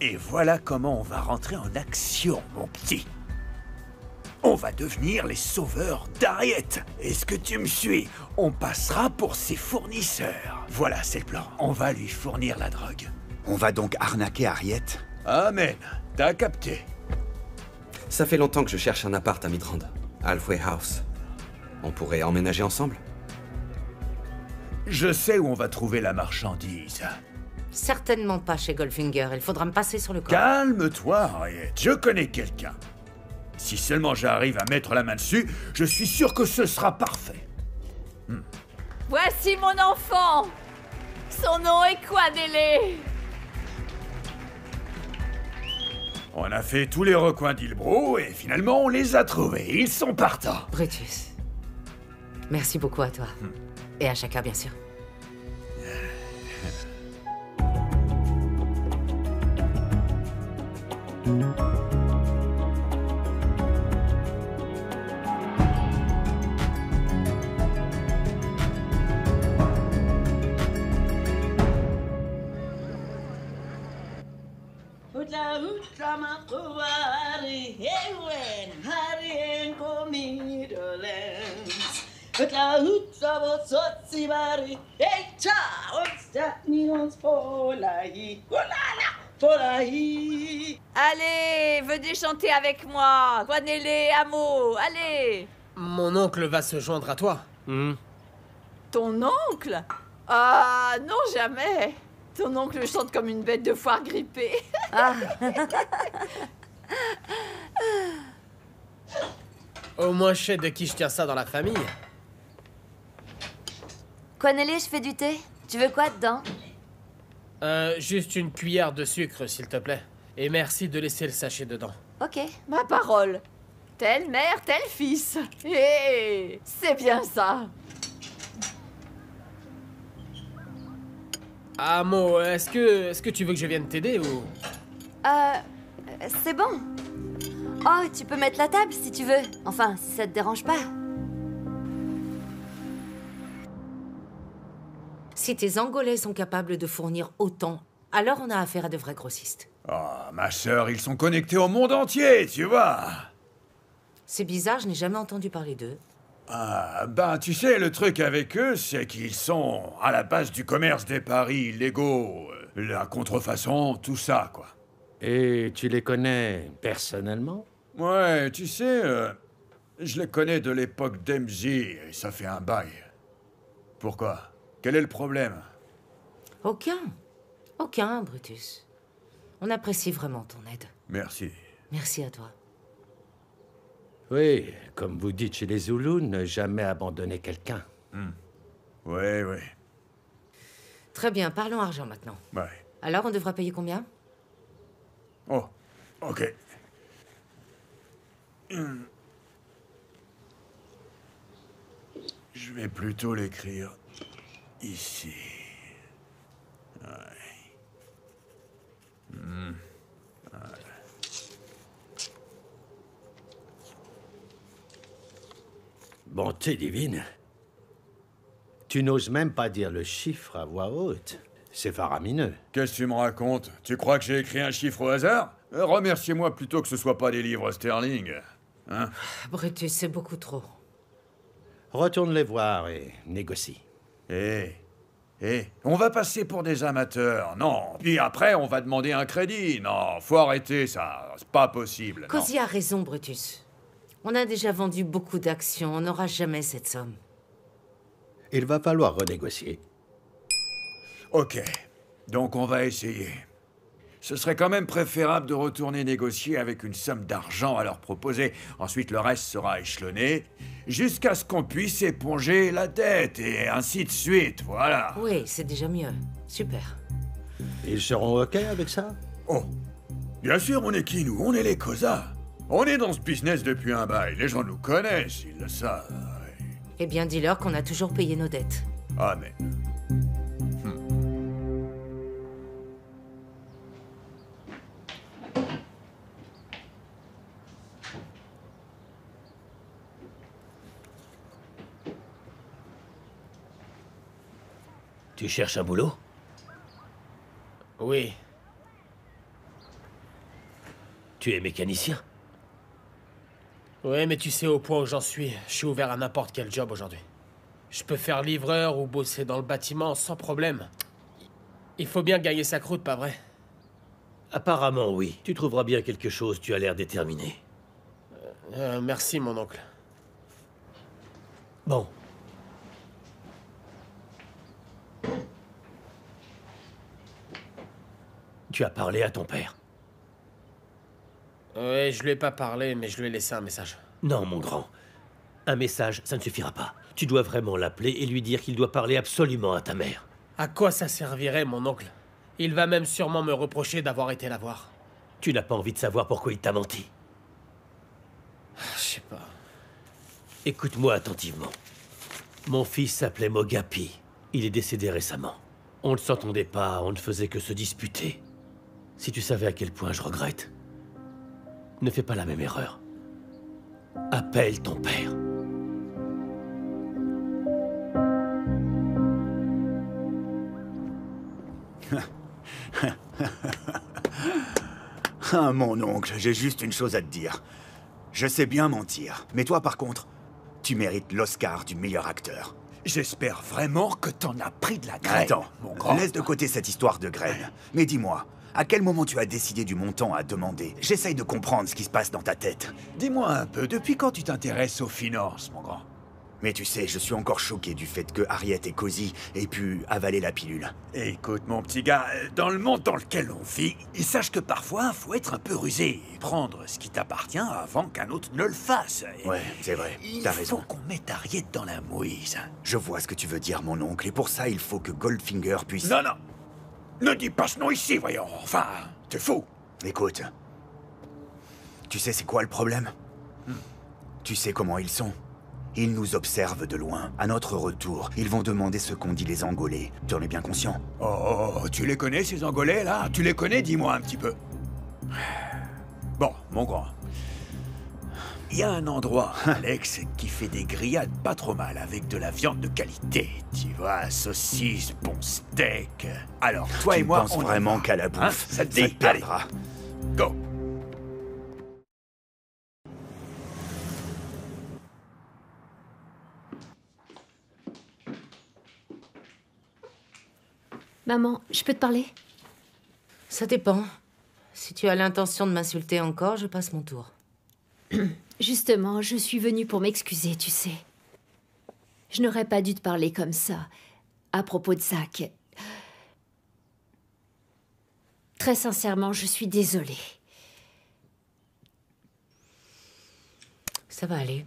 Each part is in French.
Et voilà comment on va rentrer en action, mon petit. On va devenir les sauveurs d'Harriet. Est-ce que tu me suis? On passera pour ses fournisseurs. Voilà, c'est le plan. On va lui fournir la drogue. On va donc arnaquer Harriet? Amen. T'as capté. Ça fait longtemps que je cherche un appart à Midrand. Halfway House. On pourrait emménager ensemble? Je sais où on va trouver la marchandise. Certainement pas chez Goldfinger. Il faudra me passer sur le corps. Calme-toi, Harriet. Je connais quelqu'un. Si seulement j'arrive à mettre la main dessus, je suis sûr que ce sera parfait. Voici mon enfant. Son nom est Quadélé. On a fait tous les recoins d'Ilbro et finalement on les a trouvés. Ils sont partants. Brutus. Merci beaucoup à toi. Et à chacun, bien sûr. Allez, venez chanter avec moi. Quadélé, Amo, allez. Mon oncle va se joindre à toi. Ton oncle? Ah, non, jamais. Ton oncle chante comme une bête de foire grippée. Au moins, je sais de qui je tiens ça dans la famille. Quanelle, je fais du thé. Tu veux quoi dedans? Juste une cuillère de sucre, s'il te plaît. Et merci de laisser le sachet dedans. Ok. Ma parole. Telle mère, tel fils. Hé, c'est bien ça. Ah, Mo, est-ce que tu veux que je vienne t'aider ou... C'est bon. Oh, tu peux mettre la table si tu veux. Enfin, si ça te dérange pas. Si tes Angolais sont capables de fournir autant, alors on a affaire à de vrais grossistes. Oh, ma sœur, ils sont connectés au monde entier, tu vois. C'est bizarre, je n'ai jamais entendu parler d'eux. Ah, ben, tu sais, le truc avec eux, c'est qu'ils sont à la base du commerce des paris illégaux, la contrefaçon, tout ça, quoi. Et tu les connais personnellement? Ouais, tu sais, je les connais de l'époque d'MJ, et ça fait un bail. Pourquoi? Quel est le problème? Aucun. Aucun, Brutus. On apprécie vraiment ton aide. Merci. Merci à toi. Oui, comme vous dites chez les Zoulous, ne jamais abandonner quelqu'un. Ouais. Très bien, parlons argent maintenant. Ouais. Alors, on devra payer combien? Oh, ok. Je vais plutôt l'écrire ici. Ouais. Bonté divine. Tu n'oses même pas dire le chiffre à voix haute. C'est faramineux. Qu'est-ce que tu me racontes? Tu crois que j'ai écrit un chiffre au hasard? Remerciez-moi plutôt que ce soit pas des livres sterling. Hein? Brutus, c'est beaucoup trop. Retourne les voir et négocie. On va passer pour des amateurs, non. Puis après, on va demander un crédit. Non, faut arrêter ça. C'est pas possible. non. Cozy a raison, Brutus. On a déjà vendu beaucoup d'actions, on n'aura jamais cette somme. Il va falloir renégocier. Ok, donc on va essayer. Ce serait quand même préférable de retourner négocier avec une somme d'argent à leur proposer. Ensuite, le reste sera échelonné, jusqu'à ce qu'on puisse éponger la dette, et ainsi de suite, voilà. Oui, c'est déjà mieux. Super. Ils seront OK avec ça? Oh, bien sûr, on est qui, nous? On est les Cosa. On est dans ce business depuis un bail. Les gens nous connaissent, ils le savent. Eh bien, dis-leur qu'on a toujours payé nos dettes. Amen. Tu cherches un boulot? Oui. Tu es mécanicien? Ouais, mais tu sais au point où j'en suis. Je suis ouvert à n'importe quel job aujourd'hui. Je peux faire livreur ou bosser dans le bâtiment sans problème. Il faut bien gagner sa croûte, pas vrai? Apparemment, oui. Tu trouveras bien quelque chose, tu as l'air déterminé. Merci, mon oncle. Bon. Tu as parlé à ton père? Ouais, je lui ai pas parlé, mais je lui ai laissé un message. Non, mon grand. Un message, ça ne suffira pas. Tu dois vraiment l'appeler et lui dire qu'il doit parler absolument à ta mère. À quoi ça servirait, mon oncle? Il va même sûrement me reprocher d'avoir été la voir. Tu n'as pas envie de savoir pourquoi il t'a menti. Je sais pas. Écoute-moi attentivement. Mon fils s'appelait Mogapi. Il est décédé récemment. On ne s'entendait pas, on ne faisait que se disputer. Si tu savais à quel point je regrette, ne fais pas la même erreur. Appelle ton père. Ah, mon oncle, j'ai juste une chose à te dire. Je sais bien mentir, mais toi, par contre, tu mérites l'Oscar du meilleur acteur. J'espère vraiment que t'en as pris de la graine, Attends, mon grand. laisse de côté cette histoire de graine. Mais dis-moi, à quel moment tu as décidé du montant à demander? J'essaye de comprendre ce qui se passe dans ta tête. Dis-moi un peu, depuis quand tu t'intéresses aux finances, mon grand? Mais tu sais, je suis encore choqué du fait que Harriet et Cozy aient pu avaler la pilule. Écoute, mon petit gars, dans le monde dans lequel on vit, sache que parfois, faut être un peu rusé et prendre ce qui t'appartient avant qu'un autre ne le fasse. Et Ouais, c'est vrai, il t'as faut raison. qu'on mette Harriet dans la mouise. Je vois ce que tu veux dire, mon oncle, et pour ça, il faut que Goldfinger puisse... Non, non. Ne dis pas ce nom ici, voyons. Enfin, t'es fou. Écoute, tu sais c'est quoi le problème? Tu sais comment ils sont? Ils nous observent de loin. À notre retour, ils vont demander ce qu'ont dit les Angolais. Tu en es bien conscient? Oh, tu les connais, ces Angolais, là? Tu les connais, dis-moi un petit peu. Bon, mon grand. Il y a un endroit, Alex, qui fait des grillades pas trop mal, avec de la viande de qualité. Tu vois, saucisses, bon steak. Alors, toi et moi, penses on y vraiment va. qu'à la bouffe, Hein, ça te ça dit? te perdra. Allez, go. Maman, je peux te parler? Ça dépend. Si tu as l'intention de m'insulter encore, je passe mon tour. Justement, je suis venue pour m'excuser, tu sais. Je n'aurais pas dû te parler comme ça, à propos de Zach. Très sincèrement, je suis désolée. Ça va aller.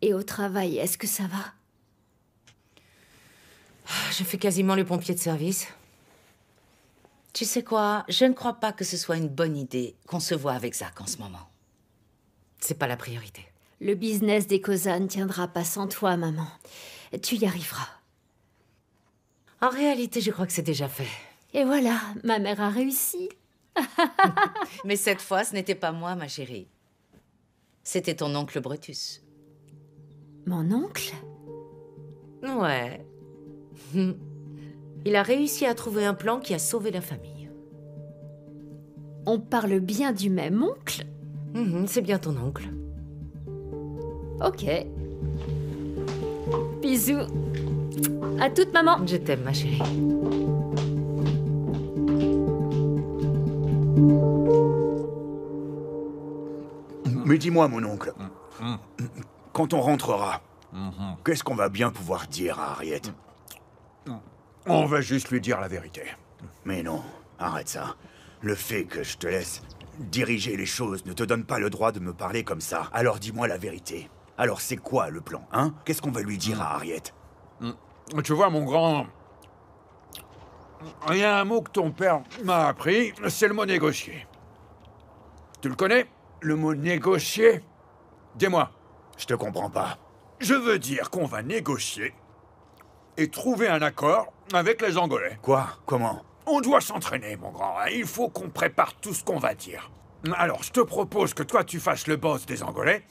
Et au travail, est-ce que ça va? Je fais quasiment le pompier de service. Tu sais quoi? Je ne crois pas que ce soit une bonne idée qu'on se voit avec Zach en ce moment. C'est pas la priorité. Le business des Cosa ne tiendra pas sans toi, maman. Tu y arriveras. En réalité, je crois que c'est déjà fait. Et voilà, ma mère a réussi. Mais cette fois, ce n'était pas moi, ma chérie. C'était ton oncle Brutus. Mon oncle? Ouais. Il a réussi à trouver un plan qui a sauvé la famille. On parle bien du même oncle? C'est bien ton oncle. Ok. Bisous. À toute, maman. Je t'aime, ma chérie. Mais dis-moi, mon oncle, quand on rentrera, qu'est-ce qu'on va bien pouvoir dire à Harriet? On va juste lui dire la vérité. Mais non, arrête ça. Le fait que je te laisse diriger les choses ne te donne pas le droit de me parler comme ça. Alors dis-moi la vérité. Alors c'est quoi le plan, hein? Qu'est-ce qu'on va lui dire à Harriet? Tu vois, mon grand... Il y a un mot que ton père m'a appris, c'est le mot négocier. Tu le connais? Le mot négocier? Dis-moi. Je te comprends pas. Je veux dire qu'on va négocier et trouver un accord avec les Angolais. Quoi? Comment? On doit s'entraîner, mon grand. Il faut qu'on prépare tout ce qu'on va dire. Alors, je te propose que toi, tu fasses le boss des Angolais,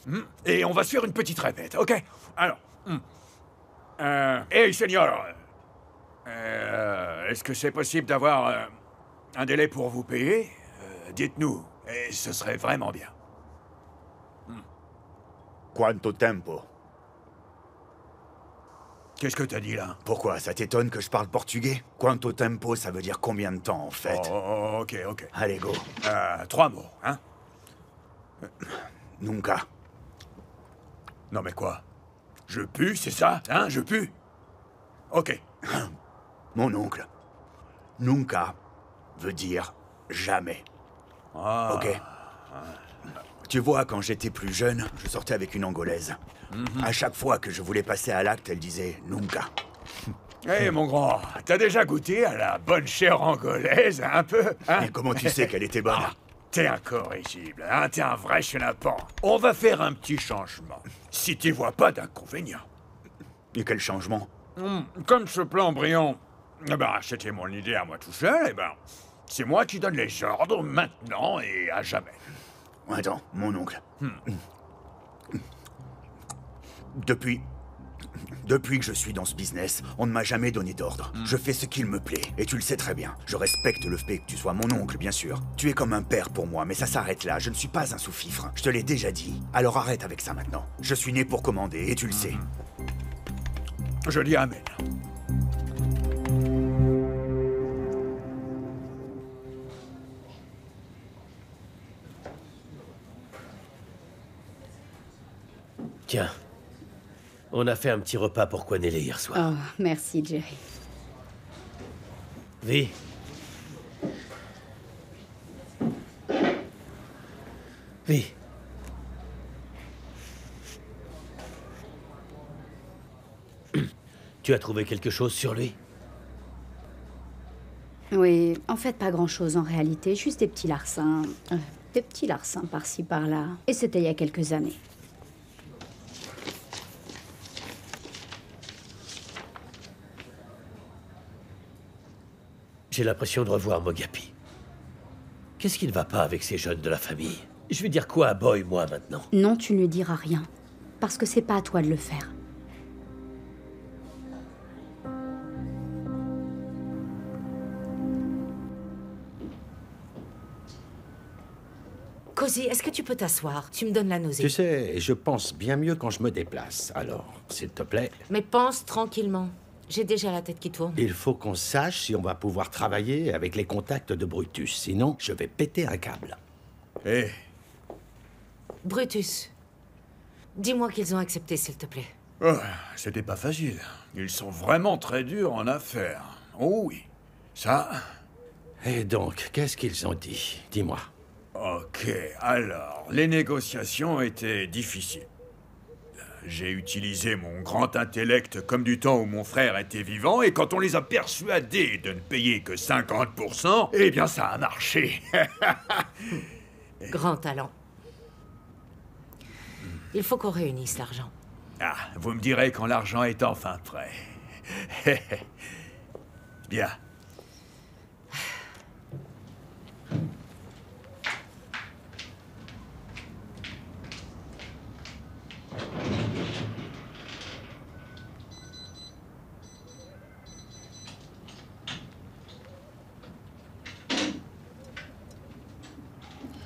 et on va se faire une petite répète, ok? Alors, hey, seigneur, est-ce que c'est possible d'avoir un délai pour vous payer? dites-nous, et ce serait vraiment bien. Quanto tempo? Qu'est-ce que t'as dit là? Pourquoi? Ça t'étonne que je parle portugais? Quanto tempo, ça veut dire combien de temps, en fait? Oh, ok, ok. Allez, go. 3 mots, hein? Nunca. Non mais quoi? Je pue, c'est ça? Hein, je pue? Ok. Mon oncle. Nunca veut dire jamais. Ah. Ok. Tu vois, quand j'étais plus jeune, je sortais avec une Angolaise. À chaque fois que je voulais passer à l'acte, elle disait Nunca. Hé, mon grand, t'as déjà goûté à la bonne chair angolaise, un peu, hein? Et comment tu sais qu'elle était bonne? Ah, t'es incorrigible, hein? T'es un vrai chenapan. On va faire un petit changement, si t'y vois pas d'inconvénient. Et quel changement? Comme ce plan brillant, eh ben, c'était mon idée à moi tout seul, eh ben, c'est moi qui donne les ordres maintenant et à jamais. Attends, mon oncle. Depuis que je suis dans ce business, on ne m'a jamais donné d'ordre. Je fais ce qu'il me plaît, et tu le sais très bien. Je respecte le fait que tu sois mon oncle, bien sûr. Tu es comme un père pour moi, mais ça s'arrête là. Je ne suis pas un sous-fifre. Je te l'ai déjà dit. Alors arrête avec ça maintenant. Je suis né pour commander, et tu le sais. Je dis amen. Tiens, on a fait un petit repas pour Quanelle hier soir. Oh, merci, Jerry. Vi. Vi. Tu as trouvé quelque chose sur lui? Oui, en fait, pas grand-chose en réalité. Juste des petits larcins. Des petits larcins par-ci, par-là. Et c'était il y a quelques années. J'ai l'impression de revoir Mogapi. Qu'est-ce qui ne va pas avec ces jeunes de la famille? Je vais dire quoi à Boy, moi, maintenant? Non, tu ne lui diras rien. Parce que c'est pas à toi de le faire. Cozy, est-ce que tu peux t'asseoir? Tu me donnes la nausée. Tu sais, je pense bien mieux quand je me déplace. Alors, s'il te plaît, Mais pense tranquillement. J'ai déjà la tête qui tourne. il faut qu'on sache si on va pouvoir travailler avec les contacts de Brutus. Sinon, je vais péter un câble. Hé, Brutus, dis-moi qu'ils ont accepté, s'il te plaît. oh, c'était pas facile. Ils sont vraiment très durs en affaires. Oh oui, ça... Et donc, qu'est-ce qu'ils ont dit? Dis-moi. Ok, alors, les négociations étaient difficiles. J'ai utilisé mon grand intellect comme du temps où mon frère était vivant, et quand on les a persuadés de ne payer que 50%, eh bien ça a marché. Grand talent. Il faut qu'on réunisse l'argent. Ah, vous me direz quand l'argent est enfin prêt. Bien.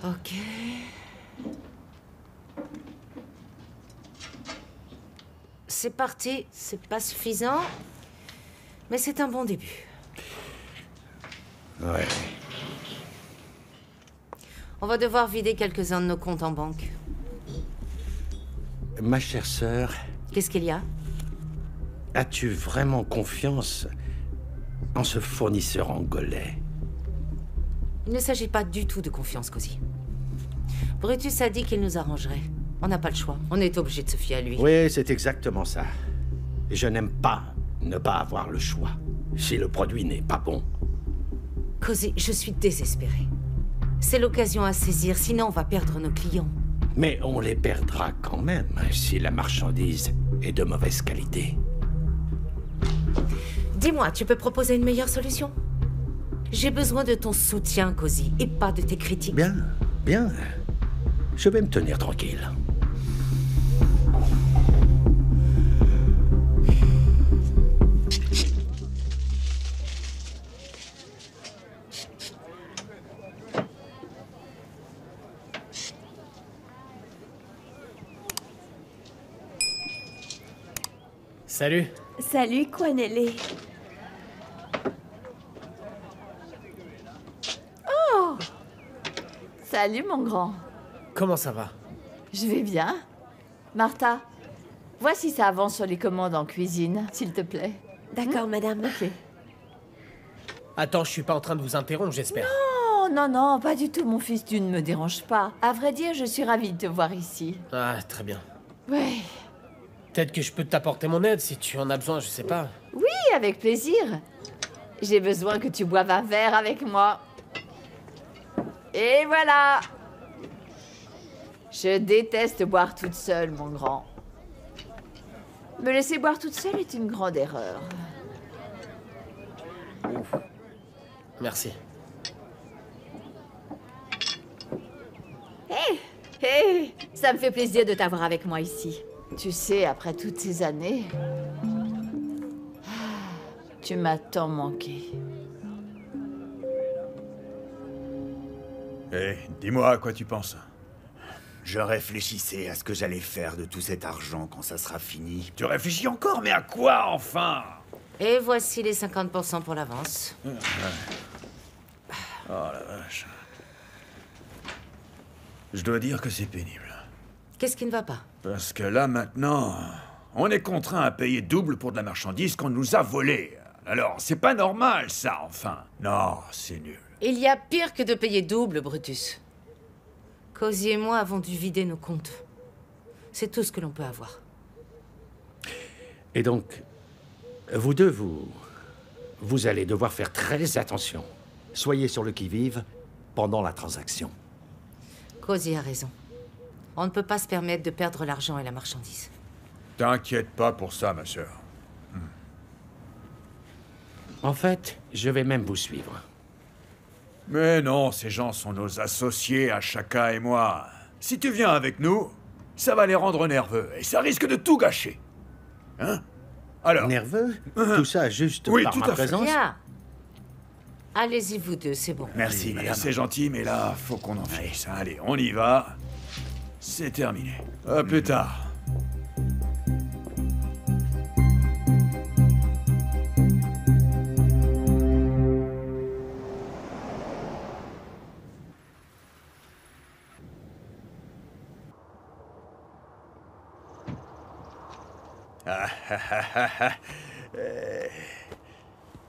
Ok. C'est parti. C'est pas suffisant, mais c'est un bon début. Ouais. On va devoir vider quelques-uns de nos comptes en banque. Ma chère sœur, Qu'est-ce qu'il y a? as-tu vraiment confiance en ce fournisseur angolais? Il ne s'agit pas du tout de confiance, Cozy. Brutus a dit qu'il nous arrangerait. On n'a pas le choix. On est obligé de se fier à lui. Oui, c'est exactement ça. Et je n'aime pas ne pas avoir le choix. Si le produit n'est pas bon. Cozy, je suis désespérée. C'est l'occasion à saisir, sinon on va perdre nos clients. Mais on les perdra quand même si la marchandise est de mauvaise qualité. Dis-moi, tu peux proposer une meilleure solution? J'ai besoin de ton soutien, Cozy, et pas de tes critiques. Bien, bien. Je vais me tenir tranquille. Salut. Salut, Quanelle. Oh! Salut, mon grand. Comment ça va? Je vais bien. Martha, vois si ça avance sur les commandes en cuisine, s'il te plaît. D'accord, madame. Ok. Attends, je suis pas en train de vous interrompre, j'espère. Oh, non, non, pas du tout, mon fils, tu ne me déranges pas. À vrai dire, je suis ravie de te voir ici. Ah, très bien. Ouais. Peut-être que je peux t'apporter mon aide si tu en as besoin, je sais pas. Oui, avec plaisir. J'ai besoin que tu boives un verre avec moi. Et voilà. Je déteste boire toute seule, mon grand. Me laisser boire toute seule est une grande erreur. Merci. Hé, ça me fait plaisir de t'avoir avec moi ici. Tu sais, après toutes ces années, tu m'as tant manqué. Hé, dis-moi à quoi tu penses. Je réfléchissais à ce que j'allais faire de tout cet argent quand ça sera fini. Tu réfléchis encore, mais à quoi, enfin? Et voici les 50% pour l'avance. Oh la vache. Je dois dire que c'est pénible. Qu'est-ce qui ne va pas? Parce que là, maintenant, on est contraint à payer double pour de la marchandise qu'on nous a volée. Alors, c'est pas normal, ça, enfin. Non, c'est nul. Il y a pire que de payer double, Brutus. Cozy et moi avons dû vider nos comptes. C'est tout ce que l'on peut avoir. Et donc, vous deux, vous allez devoir faire très attention. Soyez sur le qui-vive pendant la transaction. Cozy a raison. On ne peut pas se permettre de perdre l'argent et la marchandise. T'inquiète pas pour ça, ma sœur. En fait, je vais même vous suivre. Mais non, ces gens sont nos associés à Shaka et moi. Si tu viens avec nous, ça va les rendre nerveux et ça risque de tout gâcher. Hein? Alors... Nerveux? Tout ça juste Oui, par tout ma à fait. présence? Bien. Allez-y, vous deux, c'est bon. Merci, Oui, madame. c'est gentil, mais là, faut qu'on en finisse. Allez, on y va. C'est terminé. À plus tard.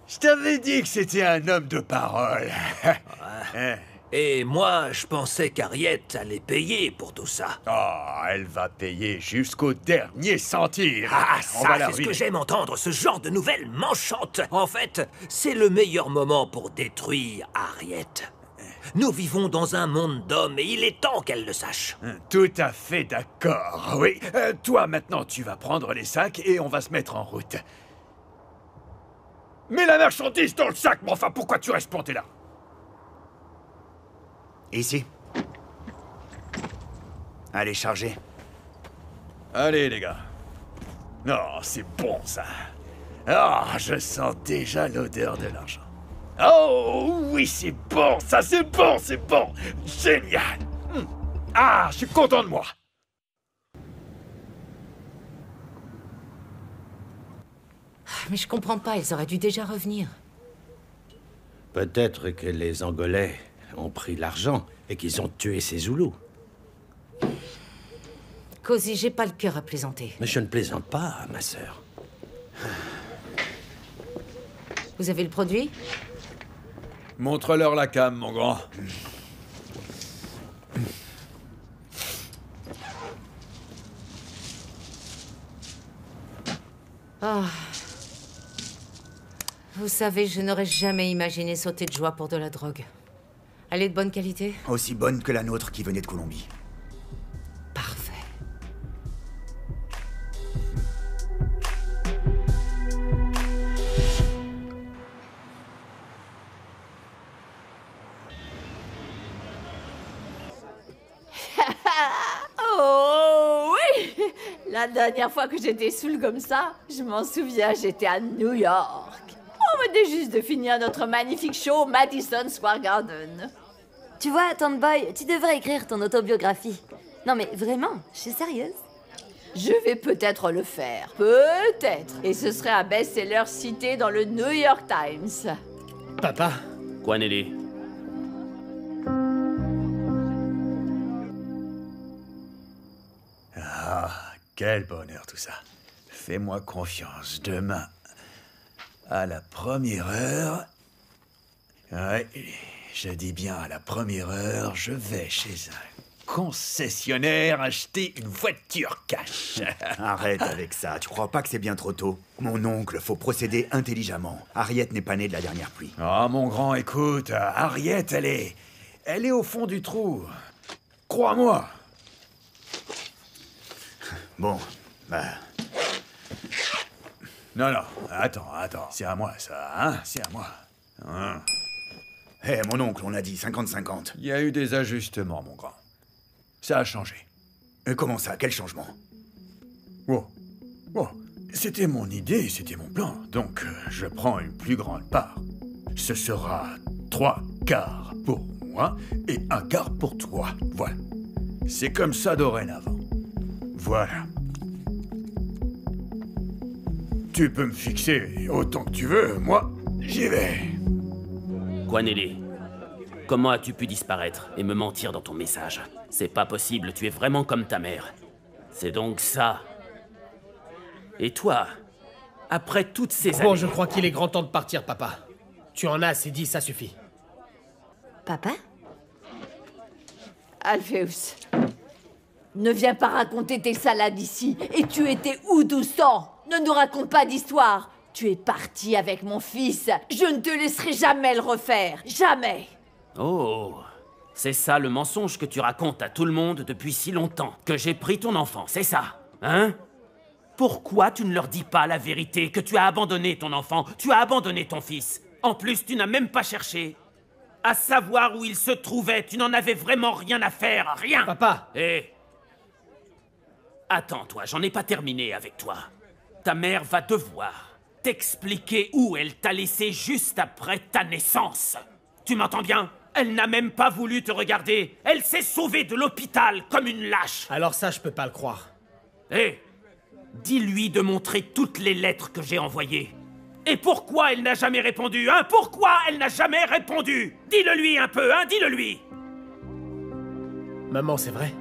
Je t'avais dit que c'était un homme de parole. Et moi, je pensais qu'Harriet allait payer pour tout ça. Oh, elle va payer jusqu'au dernier centime. Ah, On ça, va la c'est ce que ruiner. j'aime entendre, ce genre de nouvelles manchantes. En fait, c'est le meilleur moment pour détruire Harriet. Nous vivons dans un monde d'hommes et il est temps qu'elle le sache. Tout à fait d'accord, oui. Toi, maintenant, tu vas prendre les sacs et on va se mettre en route. Mets la marchandise dans le sac, mais enfin, pourquoi tu restes planté là? Ici. Allez, chargez. Allez, les gars. Non, c'est bon, ça. Ah, je sens déjà l'odeur de l'argent. Oh, oui, c'est bon, ça, c'est bon, c'est bon. Génial. Ah, je suis content de moi. Mais je comprends pas, ils auraient dû déjà revenir. Peut-être que les Angolais ont pris l'argent et qu'ils ont tué ces Zoulous. Cozy, j'ai pas le cœur à plaisanter. Mais je ne plaisante pas, ma sœur. Vous avez le produit? Montre-leur la cam, mon grand. Ah. Vous savez, je n'aurais jamais imaginé sauter de joie pour de la drogue. Elle est de bonne qualité? Aussi bonne que la nôtre qui venait de Colombie. Parfait. Oh oui! La dernière fois que j'étais saoule comme ça, je m'en souviens, j'étais à New York. On venait juste de finir notre magnifique show au Madison Square Garden. Tu vois, Tomboy, tu devrais écrire ton autobiographie. Non mais vraiment, je suis sérieuse. Je vais peut-être le faire. Peut-être. Et ce serait un best-seller cité dans le New York Times. Papa? Quoi, Nelly? Ah, quel bonheur tout ça. Fais-moi confiance. Demain, à la première heure... Ouais, je dis bien à la première heure, je vais chez un concessionnaire acheter une voiture cash. Arrête avec ça, tu crois pas que c'est bien trop tôt? Mon oncle, faut procéder intelligemment. Harriet n'est pas née de la dernière pluie. Oh, mon grand, écoute, Harriet, elle est au fond du trou. Crois-moi. Bon, bah... Non, attends, c'est à moi, ça, hein? C'est à moi. Hein? Hé, mon oncle, on a dit 50-50. Il y a eu des ajustements, mon grand. Ça a changé. Comment ça? Quel changement? Oh, c'était mon idée, c'était mon plan. Donc, je prends une plus grande part. Ce sera 3 quarts pour moi et 1 quart pour toi. Voilà. C'est comme ça dorénavant. Voilà. Tu peux me fixer autant que tu veux, moi, j'y vais. Quoi, Nelly? Comment as-tu pu disparaître et me mentir dans ton message? C'est pas possible, tu es vraiment comme ta mère. C'est donc ça. Et toi, après toutes ces années... Bon, je crois qu'il est grand temps de partir, papa. Tu en as assez dit, ça suffit. Papa? Alpheus, ne viens pas raconter tes salades ici. Et tu étais où tout ce temps? Ne nous raconte pas d'histoire. Tu es parti avec mon fils. Je ne te laisserai jamais le refaire. Jamais. Oh, c'est ça le mensonge que tu racontes à tout le monde depuis si longtemps. Que j'ai pris ton enfant, c'est ça, hein? Pourquoi tu ne leur dis pas la vérité, que tu as abandonné ton enfant, tu as abandonné ton fils? En plus, tu n'as même pas cherché à savoir où il se trouvait. Tu n'en avais vraiment rien à faire, rien. Papa! Hé! Attends-toi, j'en ai pas terminé avec toi. Ta mère va devoir t'expliquer où elle t'a laissé juste après ta naissance. Tu m'entends bien? Elle n'a même pas voulu te regarder. Elle s'est sauvée de l'hôpital comme une lâche. Alors ça, je peux pas le croire. Hé! Dis-lui de montrer toutes les lettres que j'ai envoyées. Et pourquoi elle n'a jamais répondu, hein? Pourquoi elle n'a jamais répondu? Dis-le lui un peu, hein? Dis-le lui! Maman, c'est vrai?